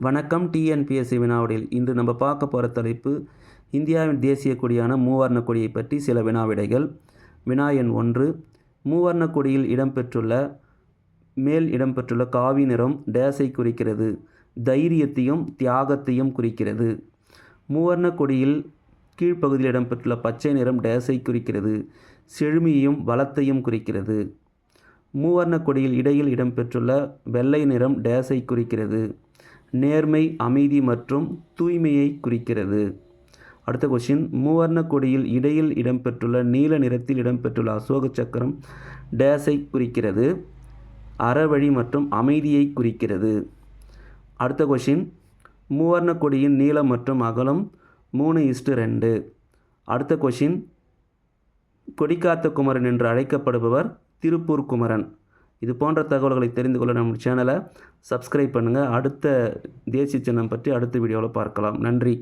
வணக்கம். டிஎன்பிஎஸ்சி வினாவிடையில் இன்று நம்ம பார்க்க போகிற தலைப்பு இந்தியாவின் தேசிய கொடியான மூவர்ண கொடியை பற்றி சில வினாவிடைகள். வினா எண் 1. மூவர்ண கொடியில் இடம்பெற்றுள்ள காவி நிறம் டேஸை குறிக்கிறது. தைரியத்தையும் தியாகத்தையும் குறிக்கிறது. மூவர்ண கொடியில் கீழ்ப்பகுதியில் இடம்பெற்றுள்ள பச்சை நிறம் டேஸை குறிக்கிறது. செழுமையையும் வளத்தையும் குறிக்கிறது. மூவர்ண கொடியில் இடையில் இடம்பெற்றுள்ள வெள்ளை நிறம் டேஸை குறிக்கிறது. நேர்மை, அமைதி மற்றும் தூய்மையை குறிக்கிறது. அடுத்த கொஸ்டின், மூவர்ண கொடியில் இடையில் இடம்பெற்றுள்ள நீல நிறத்தில் இடம்பெற்றுள்ள அசோக சக்கரம் டேஸை குறிக்கிறது. அறவழி மற்றும் அமைதியை குறிக்கிறது. அடுத்த கொஸ்டின், மூவர்ண கொடியின் நீளம் மற்றும் அகலம் 3:2. அடுத்த கொஸ்டின், கொடிக்காத்த குமரன் என்று அழைக்கப்படுபவர் திருப்பூர் குமரன். இது போன்ற தகவல்களை தெரிந்து கொள்ள நம்ம சேனலை சப்ஸ்கிரைப் பண்ணுங்கள். அடுத்த தேசிய சின்னம் பற்றி அடுத்த வீடியோவில் பார்க்கலாம். நன்றி.